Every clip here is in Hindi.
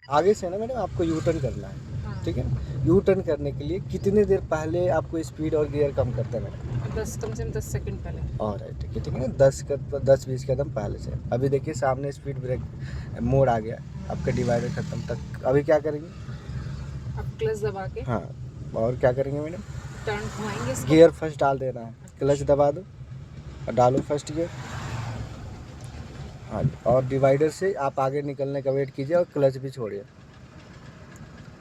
आगे से ना मैडम आपको यू टर्न करना है। हाँ। ठीक है, यू टर्न करने के लिए कितनी देर पहले आपको स्पीड और गियर कम करते हैं मैडम? 10 कम से कम 10 सेकंड पहले। और है ठीक है ना, 10-20 कदम पहले से। अभी देखिए सामने स्पीड ब्रेक मोड़ आ गया, आपका डिवाइडर खत्म तक। अभी क्या करेंगे? अब क्लच दबा के हाँ, और क्या करेंगे मैडम? टर्न घुमाएंगे इसको। गियर फर्स्ट डाल देना है, क्लच दबा दो और डालो फर्स्ट गियर। हाँ, और डिवाइडर से आप आगे निकलने का वेट कीजिए और क्लच भी छोड़िए।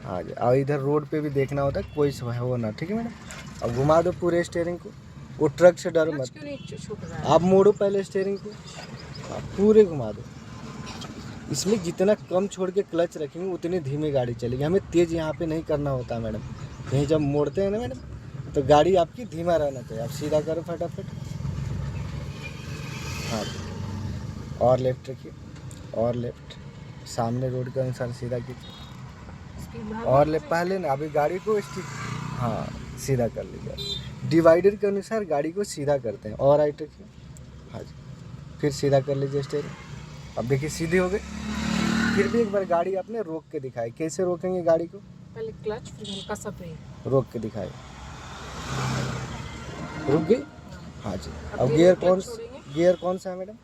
हाँ जी, और इधर रोड पे भी देखना होता है कोई हो ना। ठीक है मैडम, अब घुमा दो पूरे स्टीयरिंग को। वो ट्रक से डरो क्लच मत, क्यों नहीं छूट रहा है? आप मोड़ो पहले स्टीयरिंग को, आप पूरे घुमा दो। इसमें जितना कम छोड़ के क्लच रखेंगे उतनी धीमी गाड़ी चलेगी। हमें तेज़ यहाँ पे नहीं करना होता मैडम। कहीं जब मोड़ते हैं ना मैडम, तो गाड़ी आपकी धीमा रहना चाहिए। आप सीधा करो फटाफट। हाँ, और लेफ्ट रखिए, और लेफ्ट, सामने रोड के अनुसार सीधा कीजिए। स्पीड बढ़ा और ले पहले ना अभी गाड़ी को हाँ सीधा कर लीजिए। डिवाइडर के अनुसार गाड़ी को सीधा करते हैं। और राइट रखिए। हाँ जी, फिर सीधा कर लीजिए स्टीयरिंग। अब देखिए सीधी हो गई। फिर भी एक बार गाड़ी आपने रोक के दिखाई। कैसे रोकेंगे गाड़ी को? पहले क्लच फिर हल्का सा ब्रेक। रोक के दिखाए, रुक गई। हाँ जी, अब फिर गियर क्लच छोड़ेंगे। गियर कौन सा है मैडम?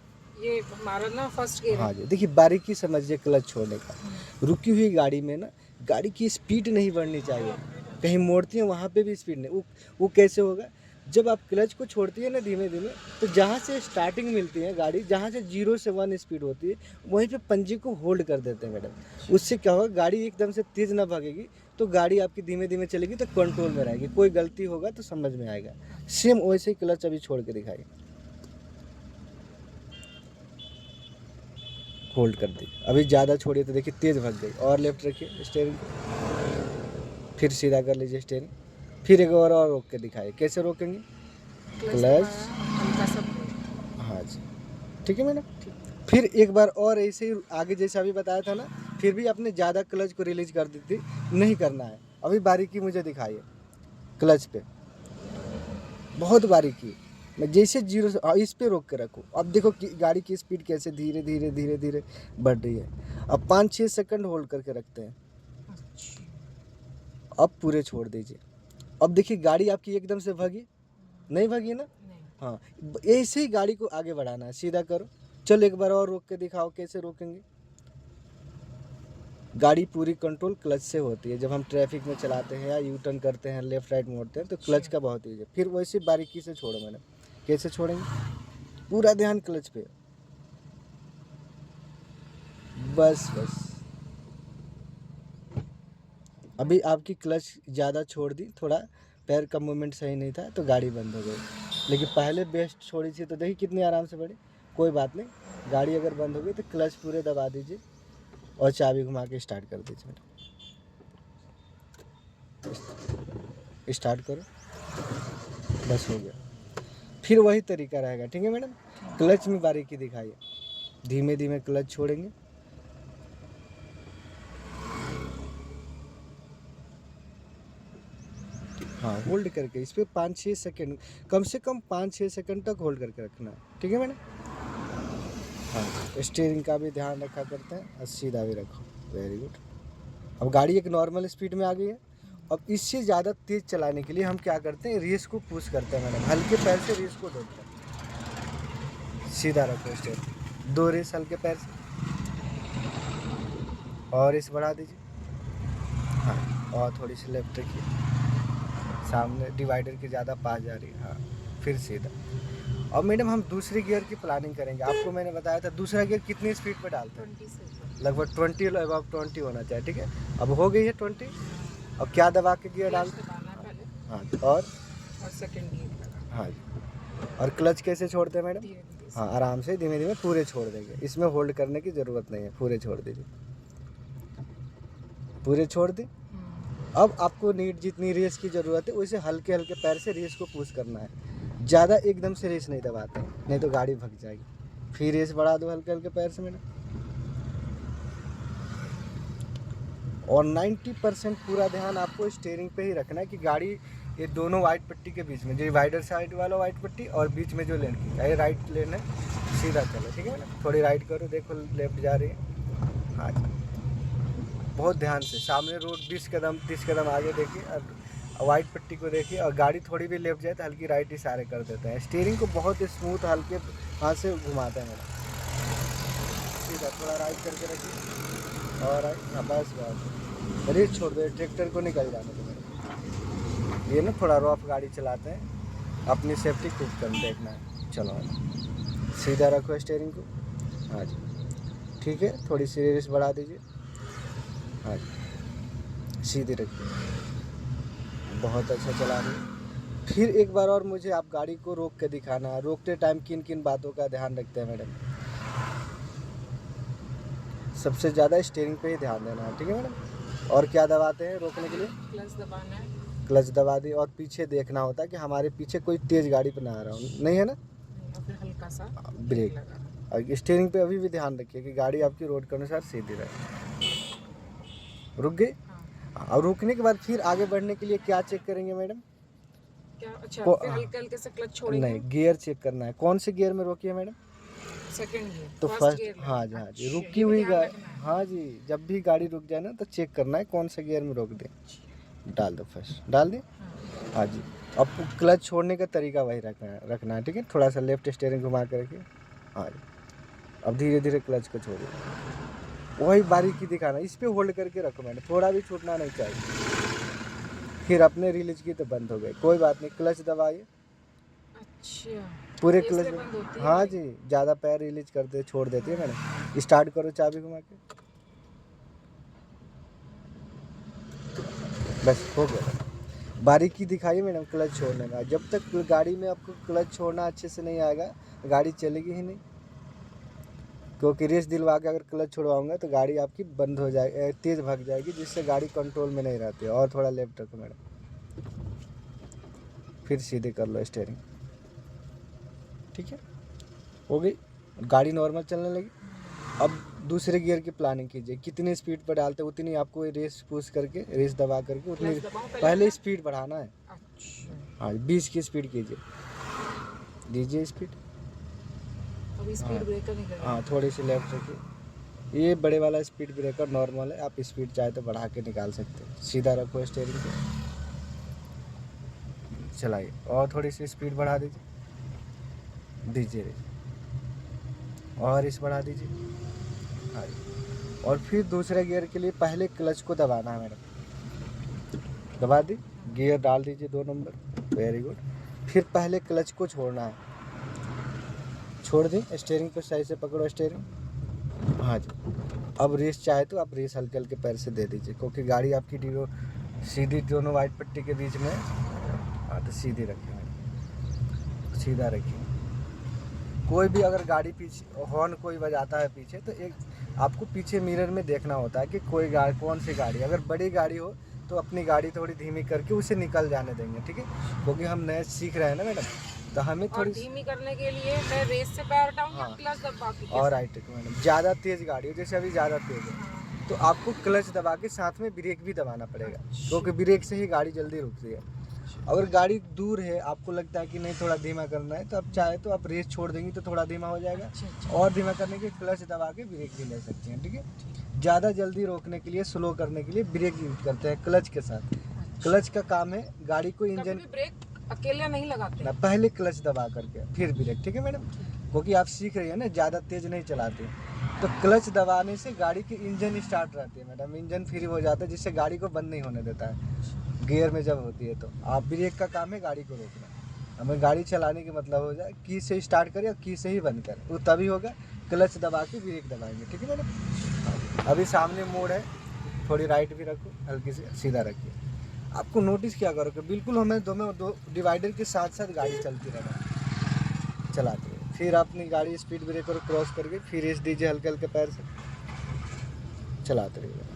ये हमारा ना फर्स्ट गियर है। हाँ जी, देखिए बारीकी समझिए क्लच छोड़ने का। रुकी हुई गाड़ी में ना गाड़ी की स्पीड नहीं बढ़नी चाहिए। कहीं मोड़ती है वहाँ पे भी स्पीड नहीं। वो कैसे होगा? जब आप क्लच को छोड़ती है ना धीमे धीमे, तो जहाँ से स्टार्टिंग मिलती है गाड़ी, जहाँ से 0 से 1 स्पीड होती है, वहीं पे पंजे को होल्ड कर देते हैं मैडम। उससे क्या होगा, गाड़ी एकदम से तेज़ ना भागेगी, तो गाड़ी आपकी धीमे धीमे चलेगी तो कंट्रोल में रहेगी। कोई गलती होगा तो समझ में आएगा। सेम वैसे ही क्लच अभी छोड़ के दिखाइए। होल्ड कर दी। अभी ज़्यादा छोड़िए तो देखिए तेज़ भाग गई। और लेफ्ट रखिए स्टीयरिंग को, फिर सीधा कर लीजिए स्टीयरिंग। फिर एक और रोक के दिखाइए। कैसे रोकेंगे? क्लच, हल्का सा ब्रेक। हाँ जी, ठीक है मैडम। फिर एक बार और ऐसे ही आगे जैसा अभी बताया था ना, फिर भी आपने ज़्यादा क्लच को रिलीज कर दी थी, नहीं करना है। अभी बारीकी मुझे दिखाइए क्लच पे, बहुत बारीकी। मैं जैसे 0 से इस पे रोक के रखो। अब देखो कि गाड़ी की स्पीड कैसे धीरे धीरे धीरे धीरे बढ़ रही है। अब 5-6 सेकंड होल्ड करके रखते हैं। अब पूरे छोड़ दीजिए। अब देखिए गाड़ी आपकी एकदम से भागी नहीं, भागी ना? नहीं। हाँ, ऐसे ही गाड़ी को आगे बढ़ाना है। सीधा करो। चलो एक बार और रोक के दिखाओ कैसे रोकेंगे। गाड़ी पूरी कंट्रोल क्लच से होती है। जब हम ट्रैफिक में चलाते हैं या यू टर्न करते हैं, लेफ्ट राइट मोड़ते हैं, तो क्लच का बहुत यूज है। फिर वैसे बारीकी से छोड़ो मैडम। कैसे छोड़ेंगे? पूरा ध्यान क्लच पे। बस बस। अभी आपकी क्लच ज़्यादा छोड़ दी, थोड़ा पैर का मूवमेंट सही नहीं था तो गाड़ी बंद हो गई। लेकिन पहले बेस्ट छोड़ी थी तो देखिए कितनी आराम से बढ़ी। कोई बात नहीं, गाड़ी अगर बंद हो गई तो क्लच पूरे दबा दीजिए और चाबी घुमा के स्टार्ट कर दीजिए मैडम। स्टार्ट करो, बस हो गया। फिर वही तरीका रहेगा। ठीक है मैडम, क्लच में बारीकी दिखाइए। धीमे धीमे क्लच छोड़ेंगे। हाँ, होल्ड करके इस पर 5-6 सेकंड, कम से कम 5-6 सेकंड तक होल्ड करके रखना है। ठीक है मैडम। हाँ, स्टीयरिंग का भी ध्यान रखा करते हैं और सीधा भी रखो। Very good. अब गाड़ी एक नॉर्मल स्पीड में आ गई है। अब इससे ज़्यादा तेज़ चलाने के लिए हम क्या करते हैं, रेस को पुश करते हैं मैडम। हल्के पैर से रेस को दौड़ते हैं। सीधा रखो स्टीयरिंग, 2 रेस हल्के पैर से, और रेस बढ़ा दीजिए। हाँ, और थोड़ी सी लेफ्ट रखिए, सामने डिवाइडर के ज़्यादा पास जा रही है। हाँ, फिर सीधा। और मैडम हम दूसरे गियर की प्लानिंग करेंगे। आपको मैंने बताया था दूसरा गियर कितनी स्पीड पे डालते हैं? 20 से लगभग 20, अबाव 20 होना चाहिए। ठीक है, अब हो गई है 20। अब क्या दबा के गियर डाल? दबाना है पहले हाँ, और सेकंड गियर लगा। हाँ जी। और क्लच कैसे छोड़ते हैं मैडम? धीरे धीरे से। हाँ, आराम से धीमे धीमे पूरे छोड़ देंगे। इसमें होल्ड करने की ज़रूरत नहीं है, पूरे छोड़ दीजिए। पूरे छोड़ दी। अब आपको नीड जितनी रेस की ज़रूरत है वैसे हल्के हल्के पैर से रेस को पुश करना है। ज़्यादा एकदम से रेस नहीं दबाते हैं, नहीं तो गाड़ी भग जाएगी। फिर रेस बढ़ा दो हल्के हल्के पैर से मैडम। और 90% पूरा ध्यान आपको स्टीयरिंग पे ही रखना है कि गाड़ी ये दोनों वाइट पट्टी के बीच में, जो डिवाइडर साइड वाला वाइट पट्टी और बीच में जो लेन की ये राइट लेन है, सीधा चलो। ठीक है मैडम, थोड़ी राइट करो, देखो लेफ्ट जा रही है। हाँ जी, बहुत ध्यान से। सामने रोड 20 कदम 30 कदम आगे देखिए और वाइट पट्टी को देखिए, और गाड़ी थोड़ी भी लेफ्ट जाए तो हल्की राइट इशारे कर देते हैं। स्टीयरिंग को बहुत स्मूथ हल्के हाथ से घुमाते हैं मैडम। सीधा थोड़ा राइट करके रखिए और हाँ बस बस, रेस छोड़ दो, ट्रैक्टर को निकल जाने दो मैडम। ये ना थोड़ा रफ गाड़ी चलाते हैं, अपनी सेफ्टी खूब कर देखना है। चलो मैडम सीधा रखो स्टीयरिंग को। हाँ जी ठीक है, थोड़ी सी रेस बढ़ा दीजिए। हाँ जी सीधी रखिए, बहुत अच्छा चला रही है। फिर एक बार और मुझे आप गाड़ी को रोक के दिखाना है। रोकते टाइम किन किन बातों का ध्यान रखते हैं मैडम? सबसे ज़्यादा स्टीयरिंग पे ही ध्यान देना है, ठीक है मैडम। और क्या दबाते हैं रोकने के लिए? क्लच दबाना है। क्लच दबा दी, और पीछे देखना होता है कि हमारे पीछे कोई तेज़ गाड़ी पर ना आ रहा हो, नहीं है ना? और फिर हल्का सा ब्रेक। लगाना। और स्टीयरिंग पे अभी भी ध्यान रखिए कि गाड़ी आपकी रोड के अनुसार सीधी रहे। रुक गई? हाँ। और रुकने के बाद फिर आगे बढ़ने के लिए क्या चेक करेंगे मैडम? क्या अच्छा को- फिर हल्के हल्के से क्लच छोड़ेंगे। नहीं, गियर चेक करना है। कौन से गियर में रोकिए मैडम? सेकंड गियर तो फर्स्ट फर्स्ट, गियर हाँ जी हाँ जी, अच्छा, रुकी ये भी हुई ध्यान रखना है। हाँ जी, जब भी गाड़ी रुक जाए ना तो चेक करना है कौन सा गियर में रोक दें। डाल दो, फर्स्ट डाल दें। हाँ। हाँ जी। अब क्लच छोड़ने का तरीका वही रखना है, ठीक है। थोड़ा सा लेफ्ट स्टीयरिंग घुमा के रखिए। हाँ जी। अब धीरे धीरे क्लच को छोड़िए, वही बारीकी दिखाना, इस पे होल्ड करके रखो मैंने, थोड़ा भी छूटना नहीं चाहिए। फिर अपने रिलीज की तो बंद हो गई, कोई बात नहीं, क्लच दबाइए अच्छा पूरे ये क्लच इसलिए बंद होती है हाँ गाड़ी? जी, ज़्यादा पैर रिलीज करते छोड़ देती है मैडम। स्टार्ट करो चाबी घुमा के, बस हो गया। बारीकी दिखाइए मैडम क्लच छोड़ने का। जब तक गाड़ी में आपको क्लच छोड़ना अच्छे से नहीं आएगा, गाड़ी चलेगी ही नहीं। क्योंकि रेस दिलवा के अगर क्लच छुड़वाऊंगा तो गाड़ी आपकी बंद हो जाएगी, तेज़ भाग जाएगी, जिससे गाड़ी कंट्रोल में नहीं रहती है। और थोड़ा लेफ्ट रखो मैडम, फिर सीधे कर लो स्टीयरिंग, ठीक है, हो गई। गाड़ी नॉर्मल चलने लगी। अब दूसरे गियर की प्लानिंग कीजिए, कितनी स्पीड पर डालते उतनी आपको रेस पुश करके, रेस दबा करके उतनी क्लच दबाओ पहले ना? स्पीड बढ़ाना है। अच्छा हाँ 20 की स्पीड कीजिए, दीजिए स्पीड। अभी स्पीड ब्रेकर नहीं कर हाँ थोड़ी सी लेफ्ट रखिए। ये बड़े वाला स्पीड ब्रेकर नॉर्मल है, आप स्पीड चाहे तो बढ़ा के निकाल सकते हैं। सीधा रखो स्टीयरिंग को, चलाइए, और थोड़ी सी स्पीड बढ़ा दीजिए और इस बढ़ा दीजिए। हाँ जी। और फिर दूसरे गियर के लिए पहले क्लच को दबाना है मैडम, दबा दी, गियर डाल दीजिए 2 नंबर, वेरी गुड। फिर पहले क्लच को छोड़ना है, छोड़ दी, स्टीयरिंग को सही से पकड़ो स्टीयरिंग। हाँ जी। अब रेस चाहे तो आप रेस हल्के हल्के पैर से दे दीजिए, क्योंकि गाड़ी आपकी सीधी दोनों वाइट पट्टी के बीच में। हाँ तो सीधी रखिए मैडम, सीधा रखिए। कोई भी अगर गाड़ी पीछे हॉर्न कोई बजाता है पीछे, तो एक आपको पीछे मिरर में देखना होता है कि कोई गाड़ी, कौन सी गाड़ी, अगर बड़ी गाड़ी हो तो अपनी गाड़ी थोड़ी धीमी करके उसे निकल जाने देंगे, ठीक है। क्योंकि हम नए सीख रहे हैं ना मैडम, तो हमें और थोड़ी धीमी करने के लिए मैं रेस से पैर हटाऊं या हाँ। क्लच दबा के? और राइट मैडम, ज़्यादा तेज़ गाड़ी हो, जैसे अभी ज़्यादा तेज़ है तो आपको क्लच दबा के साथ में ब्रेक भी दबाना पड़ेगा, क्योंकि ब्रेक से ही गाड़ी जल्दी रुकती है। अगर गाड़ी दूर है, आपको लगता है कि नहीं थोड़ा धीमा करना है, तो आप चाहे तो आप रेस छोड़ देंगी तो थोड़ा धीमा हो जाएगा। अच्छा। और धीमा करने के क्लच दबा के ब्रेक भी ले सकते हैं, ठीक है। ज़्यादा जल्दी रोकने के लिए, स्लो करने के लिए ब्रेक यूज करते हैं क्लच के साथ। क्लच का काम है गाड़ी को कभी इंजन भी ब्रेक अकेले नहीं लगाते? ना, पहले क्लच दबा करके फिर ब्रेक, ठीक है मैडम। क्योंकि आप सीख रही है ना, ज़्यादा तेज़ नहीं चलाते, तो क्लच दबाने से गाड़ी की इंजन स्टार्ट रहती है मैडम, इंजन फ्री हो जाता है, जिससे गाड़ी को बंद नहीं होने देता है गियर में जब होती है। तो आप ब्रेक का काम है गाड़ी को रोकना। हमें गाड़ी चलाने का मतलब हो जाए की से स्टार्ट करें और की से ही बंद करें, वो तभी होगा। क्लच दबा के ब्रेक दबाएंगे, ठीक है मैडम। अभी सामने मोड़ है, थोड़ी राइट भी रखो, हल्की से सीधा रखिए। आपको नोटिस क्या करोगे, बिल्कुल हमें दो डिवाइडर के साथ साथ गाड़ी चलती रहना, चलाते हुए। फिर अपनी गाड़ी स्पीड ब्रेकर क्रॉस करके फिर रेस दीजिए हल्के हल्के पैर से, चलाते रहिए।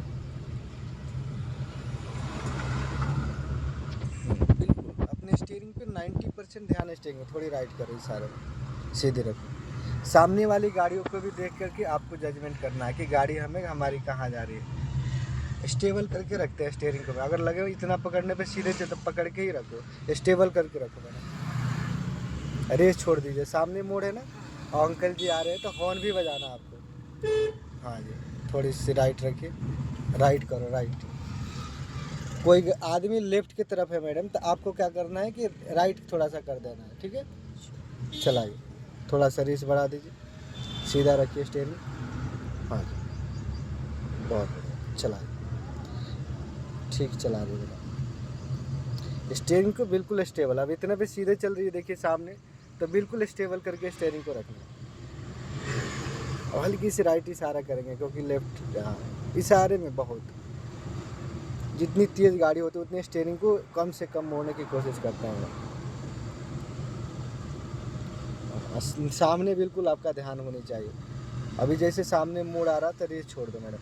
बिल्कुल अपने स्टीयरिंग पे 90% ध्यान स्टीयरिंग में, थोड़ी राइट करो इशारे में, सीधे रखो। सामने वाली गाड़ियों को भी देख करके आपको जजमेंट करना है कि गाड़ी हमारी कहाँ जा रही है। स्टेबल करके रखते हैं स्टीयरिंग को, अगर लगे इतना पकड़ने पे सीधे से, तब पकड़ के ही रखो, स्टेबल करके रखो मैडम। रेस छोड़ दीजिए, सामने मोड़ है ना, और अंकल जी आ रहे हैं तो हॉर्न भी बजाना आपको। हाँ जी, थोड़ी सी राइट रखिए, राइट करो, राइट। कोई आदमी लेफ्ट की तरफ है मैडम, तो आपको क्या करना है कि राइट थोड़ा सा कर देना है, ठीक है। चलाइए, थोड़ा सा रेस बढ़ा दीजिए, सीधा रखिए स्टीयरिंग। हाँ जी, बहुत बढ़िया, चलाइए, ठीक चला रही है। स्टीयरिंग को बिल्कुल स्टेबल, अब इतने पे सीधे चल रही है देखिए सामने, तो बिल्कुल स्टेबल करके स्टीयरिंग को रखना है। और हल्की सी राइट इशारा करेंगे, क्योंकि लेफ्ट, हाँ, इशारे में बहुत, जितनी तेज़ गाड़ी होती है उतनी स्टीयरिंग को कम से कम मोड़ने की कोशिश करते हैं। सामने बिल्कुल आपका ध्यान होनी चाहिए। अभी जैसे सामने मोड़ आ रहा था, रेस छोड़ दो मैडम,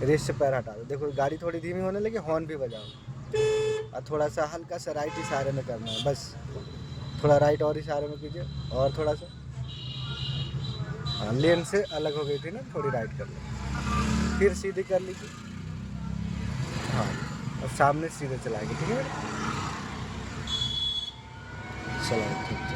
रेस से पैर हटा दो। देखो गाड़ी थोड़ी धीमी होने लगी, हॉर्न भी बजाओ, और थोड़ा सा हल्का सा राइट इशारे में करना है बस। थोड़ा राइट और इशारे में कीजिए, और थोड़ा सा, हाँ, लेन से अलग हो गई थी ना, थोड़ी राइट कर लो, फिर सीधी कर लीजिए। हाँ, और सामने सीधे चलाएंगे, ठीक है। चलाइए, ठीक।